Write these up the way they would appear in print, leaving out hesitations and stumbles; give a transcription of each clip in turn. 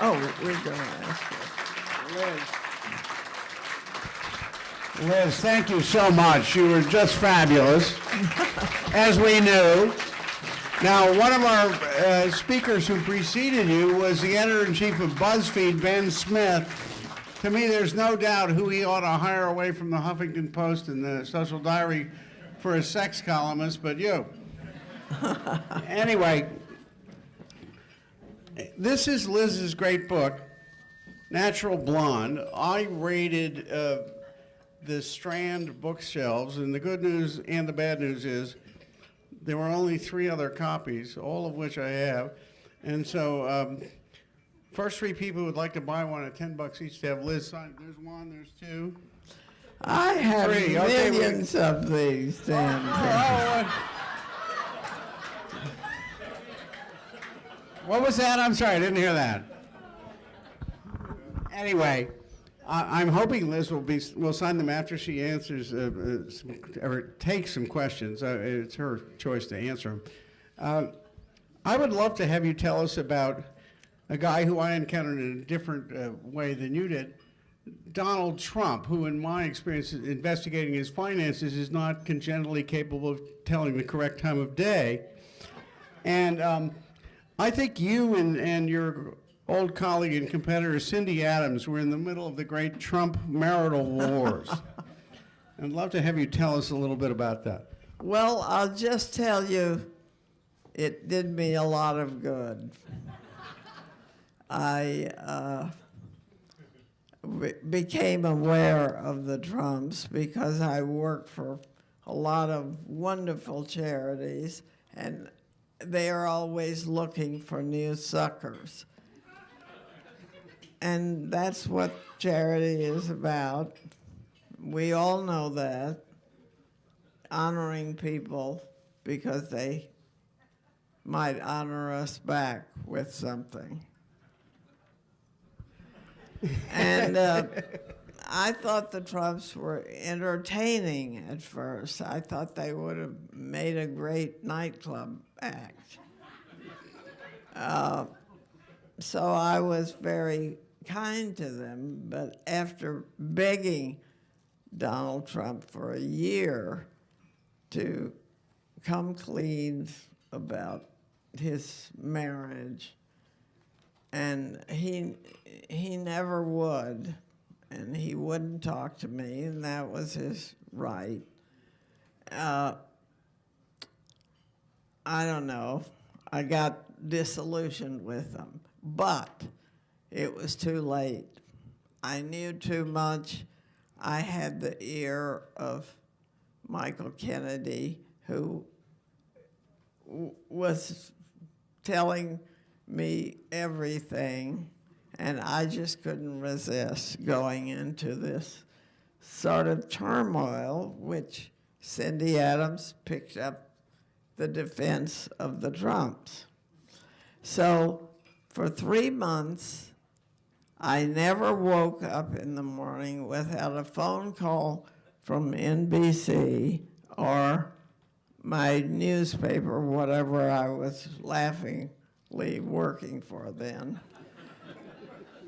Oh, we're going to ask you. Liz, thank you so much. You were just fabulous, as we knew. Now, one of our speakers who preceded you was the editor-in-chief of BuzzFeed, Ben Smith. To me, there's no doubt who he ought to hire away from the Huffington Post and the Social Diary for a sex columnist, but you. Anyway, this is Liz's great book, Natural Blonde. I raided the Strand bookshelves, and the good news and the bad news is there were only 3 other copies, all of which I have. And so first 3 people who would like to buy one at $10 each to have Liz sign. There's 1, there's 2. I have 3. Okay, millions of these, Dan. What was that? I'm sorry, I didn't hear that. Anyway, I'm hoping Liz will sign them after she answers or takes some questions. It's her choice to answer them. I would love to have you tell us about a guy who I encountered in a different way than you did, Donald Trump, who in my experience investigating his finances is not congenitally capable of telling the correct time of day. And I think you and your old colleague and competitor Cindy Adams were in the middle of the great Trump marital wars. I'd love to have you tell us a little bit about that. Well, I'll just tell you, it did me a lot of good. I became aware of the Trumps because I worked for a lot of wonderful charities, and they are always looking for new suckers. And that's what charity is about. We all know that. Honoring people because they might honor us back with something. And I thought the Trumps were entertaining at first. I thought they would have made a great nightclub act. So I was very kind to them, but after begging Donald Trump for a year to come clean about his marriage, and he never would, and he wouldn't talk to me, and that was his right. I don't know. I got disillusioned with him, but it was too late. I knew too much. I had the ear of Michael Kennedy, who was telling me everything, and I just couldn't resist going into this sort of turmoil, which Cindy Adams picked up the defense of the Trumps. So for 3 months, I never woke up in the morning without a phone call from NBC or my newspaper, whatever I was laughingly working for then,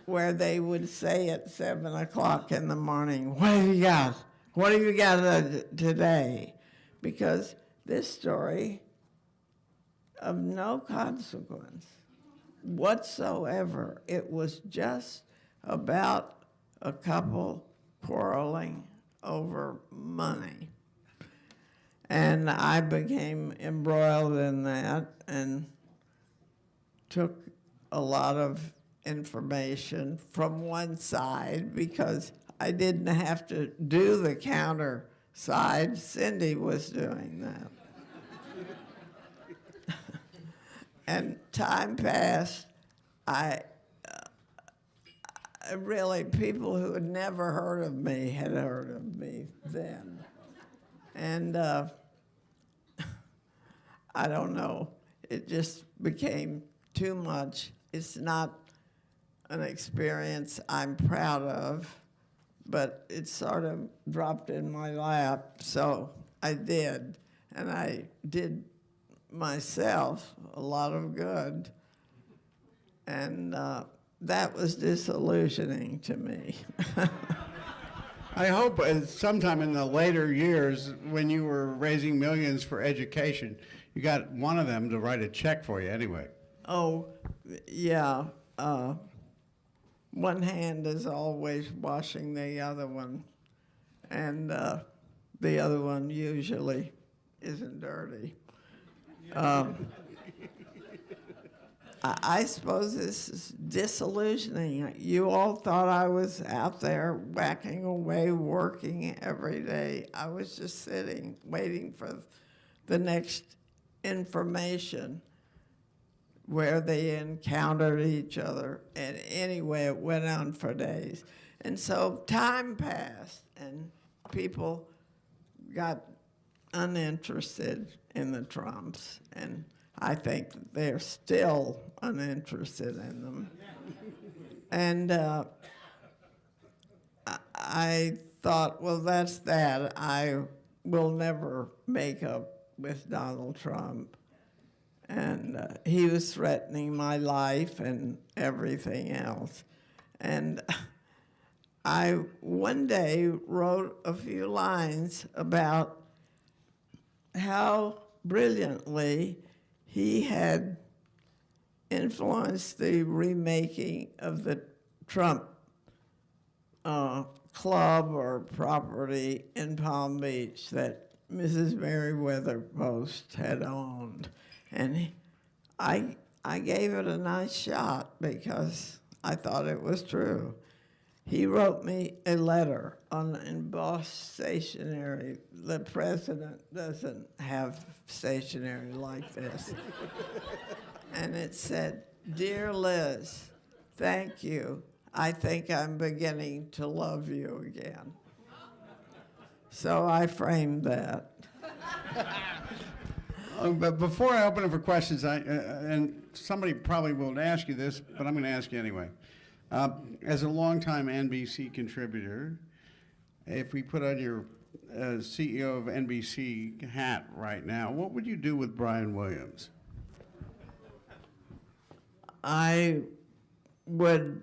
where they would say at 7 o'clock in the morning, "What have you got? What have you got today?" Because this story of no consequence whatsoever. It was just about a couple quarreling over money. And I became embroiled in that and took a lot of information from one side because I didn't have to do the counter side. Cindy was doing that. And time passed. Really, people who had never heard of me had heard of me then. And I don't know, it just became too much. It's not an experience I'm proud of, but it sort of dropped in my lap, so I did. And I did myself a lot of good. And that was disillusioning to me. I hope sometime in the later years, when you were raising millions for education, you got one of them to write a check for you anyway. Oh, yeah. One hand is always washing the other one, and the other one usually isn't dirty. I suppose this is disillusioning. You all thought I was out there whacking away, working every day. I was just sitting, waiting for the next information where they encountered each other. And anyway, it went on for days. And so time passed, and people got uninterested in the Trumps, and I think they're still uninterested in them. And I thought, well, that's that. I will never make up with Donald Trump. And he was threatening my life and everything else. And I one day wrote a few lines about how brilliantly he had influenced the remaking of the Trump club or property in Palm Beach that Mrs. Meriwether Post had owned. And I gave it a nice shot because I thought it was true. He wrote me a letter on embossed stationery. The president doesn't have stationery like this. And it said, "Dear Liz, thank you. I think I'm beginning to love you again." So I framed that. But before I open it for questions, and somebody probably will ask you this, but I'm going to ask you anyway. As a longtime NBC contributor, if we put on your CEO of NBC hat right now, what would you do with Brian Williams? I would,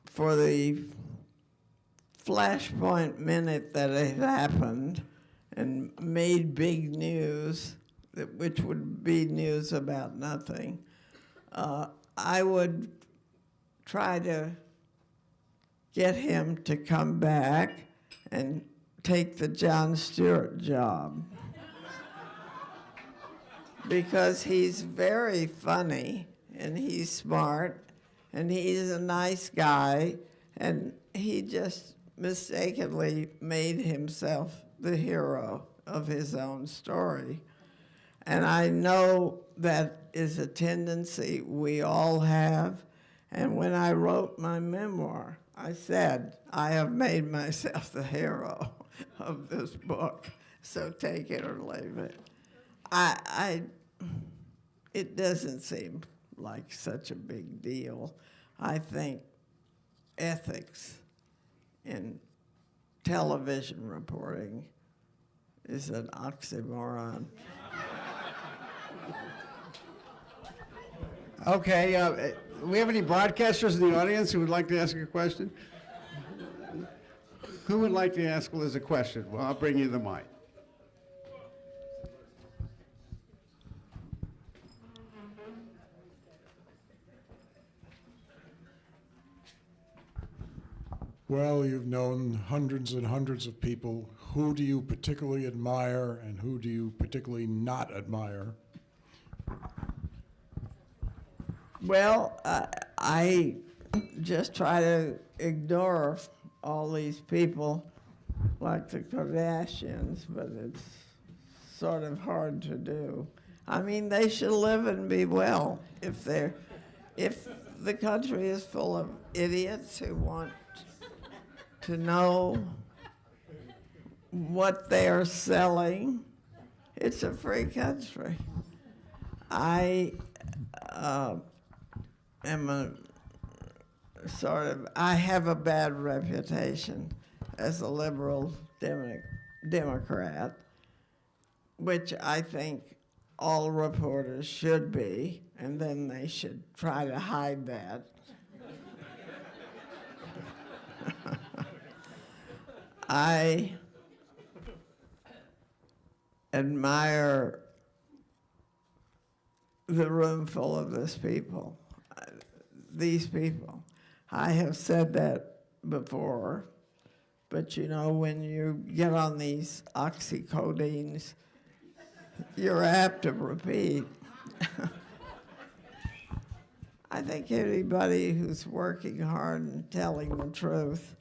for the flashpoint minute that it happened and made big news, which would be news about nothing, I would try to get him to come back and take the Jon Stewart job. Because he's very funny, and he's smart, and he's a nice guy, and he just mistakenly made himself the hero of his own story. And I know that is a tendency we all have. And when I wrote my memoir, I said, I have made myself the hero of this book, so take it or leave it. It doesn't seem like such a big deal. I think ethics in television reporting is an oxymoron. Okay, we have any broadcasters in the audience who would like to ask a question? Who would like to ask Liz a question? Well, I'll bring you the mic. Well, you've known hundreds and hundreds of people. Who do you particularly admire and who do you particularly not admire? Well, I just try to ignore all these people like the Kardashians, but it's sort of hard to do. I mean, they should live and be well. If the country is full of idiots who want to know what they are selling, it's a free country. I I have a bad reputation as a liberal Democrat, which I think all reporters should be, and then they should try to hide that I admire the room full of these people. I have said that before, but you know, when you get on these oxycodines, you're apt to repeat. I think anybody who's working hard and telling the truth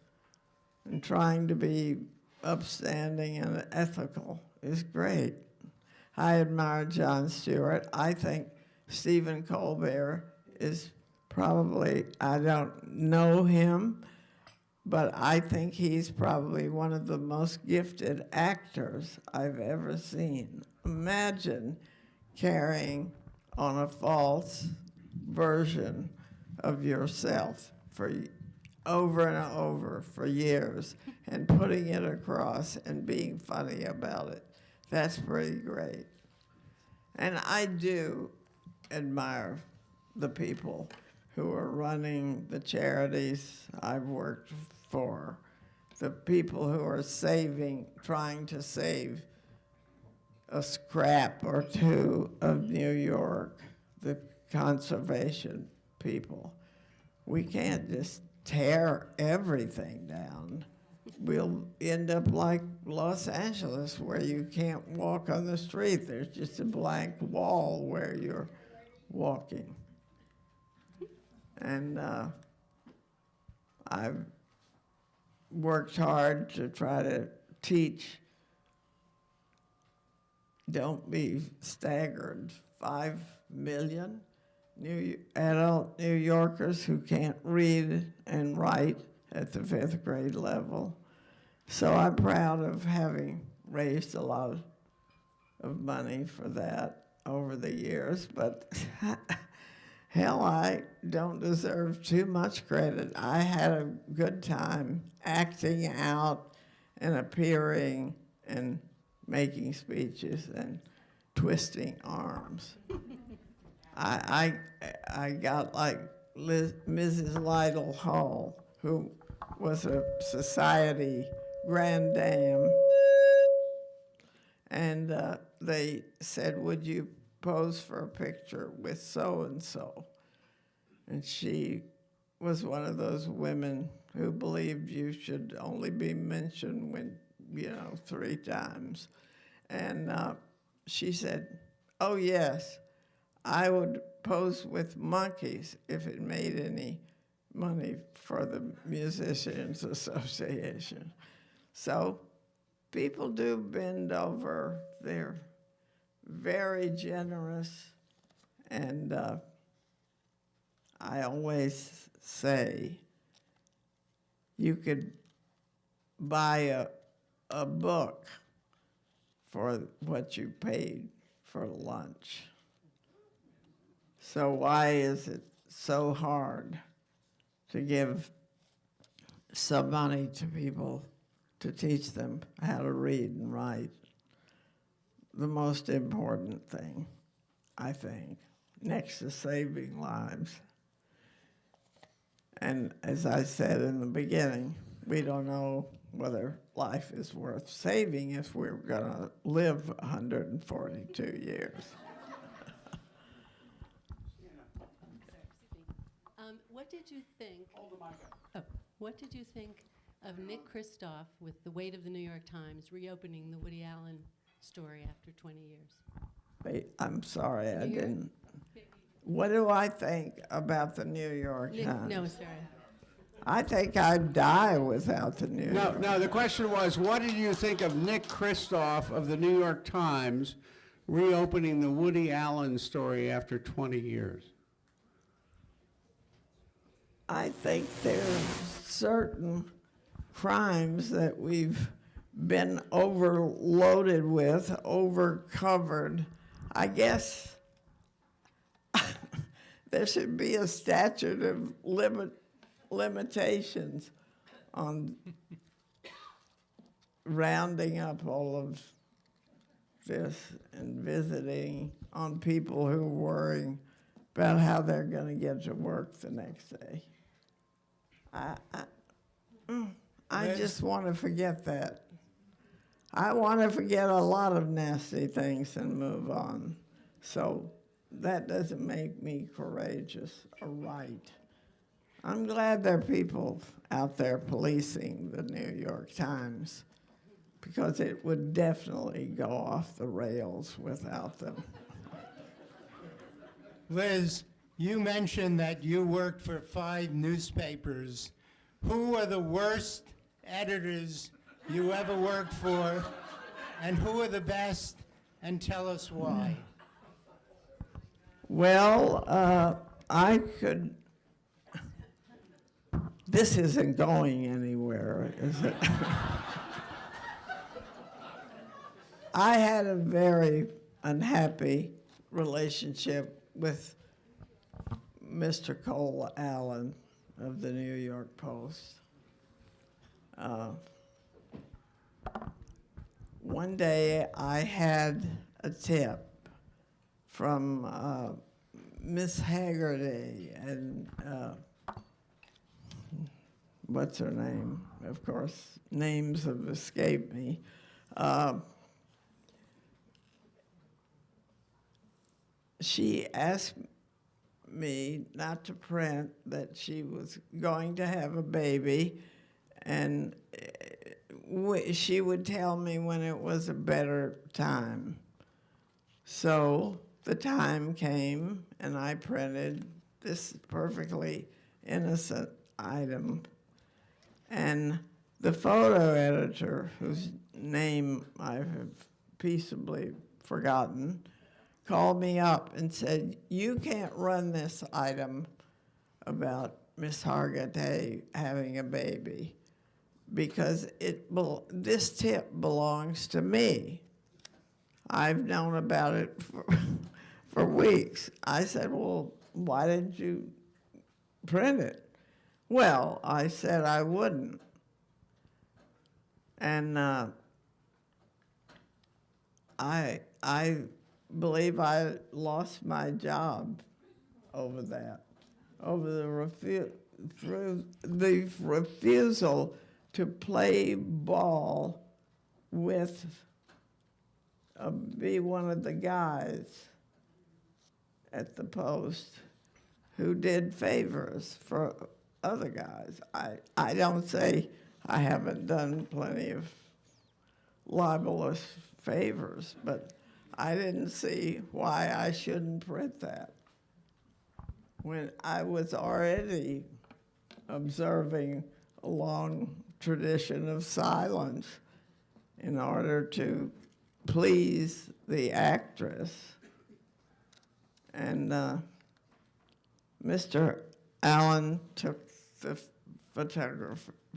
and trying to be upstanding and ethical is great. I admire Jon Stewart. I think Stephen Colbert is probably, I don't know him, but I think he's probably one of the most gifted actors I've ever seen. Imagine carrying on a false version of yourself for over and over for years and putting it across and being funny about it. That's pretty great. And I do admire the people who are running the charities I've worked for, the people who are trying to save a scrap or two of New York, the conservation people. We can't just tear everything down. We'll end up like Los Angeles, where you can't walk on the street. There's just a blank wall where you're walking. And I've worked hard to try to teach. Don't be staggered. 5 million adult New Yorkers who can't read and write at the 5th grade level. So I'm proud of having raised a lot of money for that over the years, but hell, I don't deserve too much credit. I had a good time acting out and appearing and making speeches and twisting arms. I got like Mrs. Lytle Hall, who was a society grand dame, and they said, "Would you pose for a picture with so-and-so?" And she was one of those women who believed you should only be mentioned when, 3 times. And she said, "Oh, yes, I would pose with monkeys if it made any money for the Musicians Association." So people do bend over. They're very generous. And I always say you could buy a book for what you paid for lunch. So why is it so hard to give some money to people to teach them how to read and write? The most important thing, I think, next to saving lives. And as I said in the beginning, we don't know whether life is worth saving if we're going to live 142 years. What did you think? What did you think of Nick Kristof with The Weight of the New York Times reopening the Woody Allen story after 20 years? Wait, I'm sorry, I New York? didn't. What do I think about the New York Times? No, sorry. I think I'd die without the New York. No, the question was, what did you think of Nick Kristof of the New York Times reopening the Woody Allen story after 20 years? I think there are certain crimes that we've been overloaded with, overcovered. I guess there should be a statute of limitations on rounding up all of this and visiting on people who are worrying about how they're going to get to work the next day. I Liz? just want to forget that. I want to forget a lot of nasty things and move on. So that doesn't make me courageous or right. I'm glad there are people out there policing the New York Times, because it would definitely go off the rails without them. Liz, you mentioned that you worked for 5 newspapers. Who are the worst editors you ever worked for, and who are the best, and tell us why? Well, I could. This isn't going anywhere, is it? I had a very unhappy relationship with Mr. Cole Allen of the New York Post. One day I had a tip from Miss Haggerty and what's her name? Of course, names have escaped me. She asked me not to print that she was going to have a baby, and she would tell me when it was a better time. So the time came, and I printed this perfectly innocent item. And the photo editor, whose name I have peaceably forgotten, called me up and said, "You can't run this item about Miss Hargitay having a baby because this tip belongs to me. I've known about it for weeks." I said, "Well, why didn't you print it?" "Well," I said, "I wouldn't." And I believe I lost my job over that, over the refusal to play ball with, be one of the guys at the Post who did favors for other guys. I don't say I haven't done plenty of libelous favors, but I didn't see why I shouldn't print that when I was already observing a long tradition of silence in order to please the actress. And Mr. Allen took the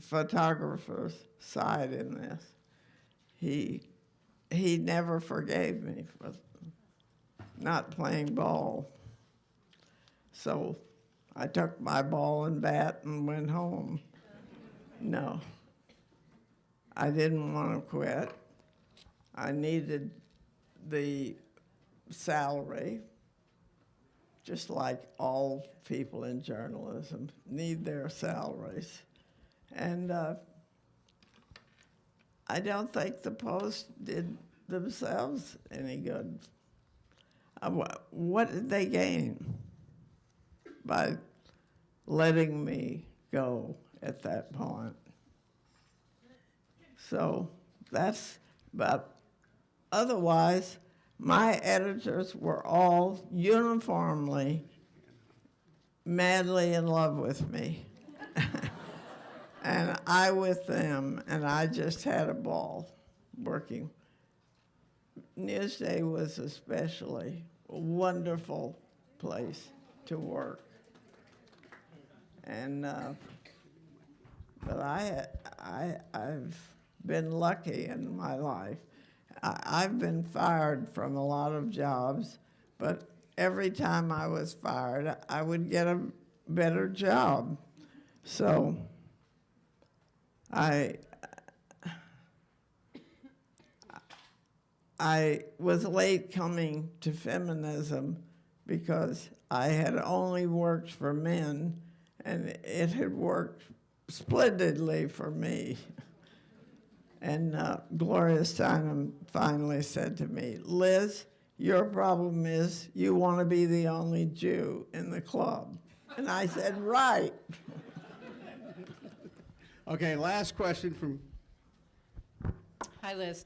photographer's side in this. He never forgave me for not playing ball. So I took my ball and bat and went home. No, I didn't want to quit. I needed the salary, just like all people in journalism need their salaries. And I don't think the Post did themselves any good. What did they gain by letting me go at that point? So that's, but otherwise, my editors were all uniformly madly in love with me. And I with them, and I just had a ball working. Newsday was especially a wonderful place to work. And, but I've been lucky in my life. I've been fired from a lot of jobs, but every time I was fired, I would get a better job. So I was late coming to feminism because I had only worked for men, and it had worked splendidly for me. And Gloria Steinem finally said to me, Liz, your problem is you want to be the only Jew in the club. And I said, right. Okay, last question from, Hi, Liz.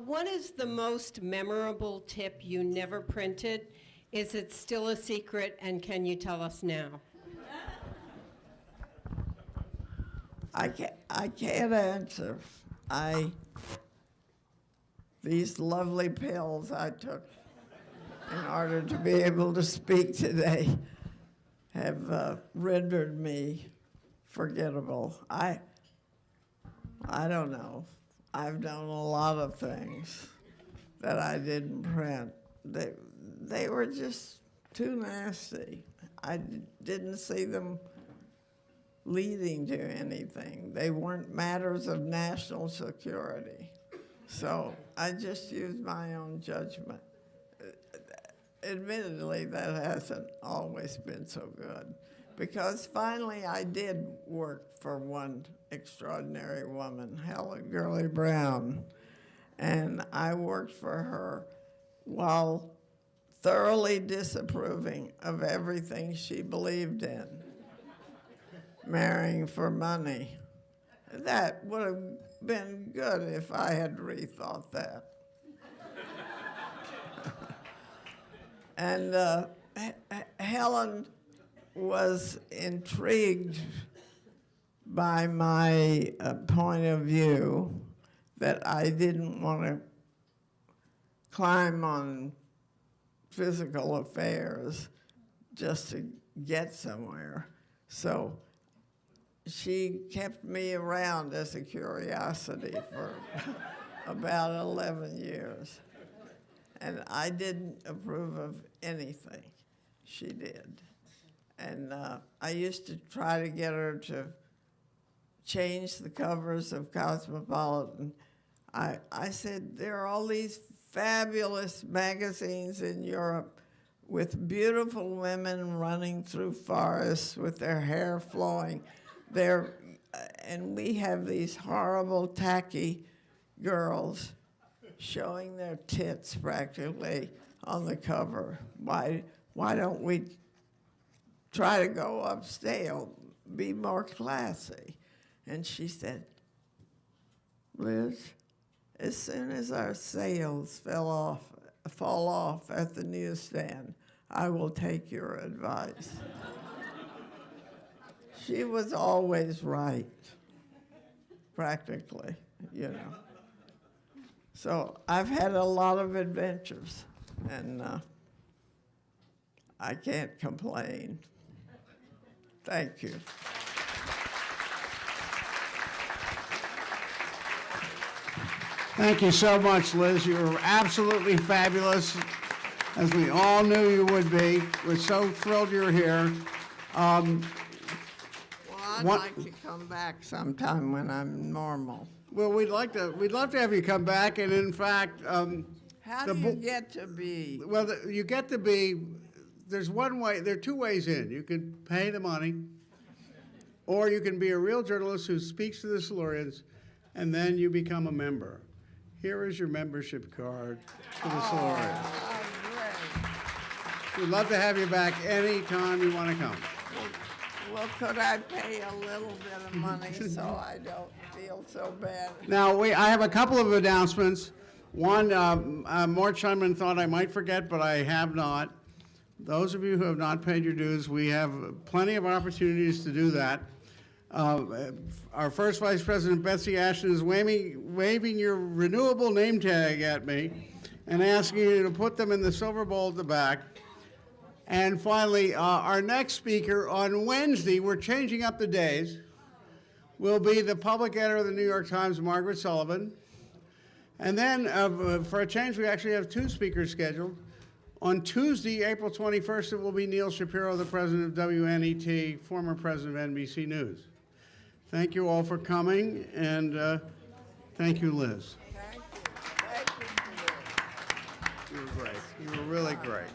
What is the most memorable tip you never printed? Is it still a secret, and can you tell us now? I can't answer. These lovely pills I took in order to be able to speak today have rendered me forgettable. I don't know. I've done a lot of things that I didn't print. They were just too nasty. I didn't see them leading to anything. They weren't matters of national security. So I just used my own judgment. Admittedly, that hasn't always been so good, because finally I did work for one extraordinary woman, Helen Gurley Brown, and I worked for her while thoroughly disapproving of everything she believed in. Marrying for money. That would have been good if I had rethought that. And Helen was intrigued by my point of view that I didn't want to climb on physical affairs just to get somewhere. So she kept me around as a curiosity for about 11 years. And I didn't approve of anything she did. And I used to try to get her to change the covers of Cosmopolitan. I said, there are all these fabulous magazines in Europe with beautiful women running through forests with their hair flowing. And we have these horrible, tacky girls showing their tits practically on the cover. Why don't we try to go upscale, be more classy? And she said, Liz, as soon as our sales fall off at the newsstand, I will take your advice. She was always right, practically, you know. So I've had a lot of adventures, and I can't complain. Thank you. thank you so much, Liz. You were absolutely fabulous, as we all knew you would be. We're so thrilled you're here. Well, I'd What- like to come back sometime when I'm normal. Well, we'd love to have you come back, and in fact, How The do you bo- get to be? well, you get to be, there's one way, there are two ways in. You can pay the money, or you can be a real journalist who speaks to the Silurians, and then you become a member. Here is your membership card to the Silurians. Oh, great. We'd love to have you back anytime you want to come. Well, could I pay a little bit of money so I don't feel so bad? Now, I have a couple of announcements. One, Mort Scheinman thought I might forget, but I have not. Those of you who have not paid your dues, we have plenty of opportunities to do that. Our first Vice President, Betsy Ashton, is waving your renewable name tag at me and asking you to put them in the silver bowl at the back. And finally, our next speaker on Wednesday, we're changing up the days, will be the public editor of the New York Times, Margaret Sullivan. And then, for a change, we actually have two speakers scheduled. On Tuesday, April 21st, it will be Neil Shapiro, the president of WNET, former president of NBC News. Thank you all for coming, and thank you, Liz. Thank you. Thank you. You were great. You were really great.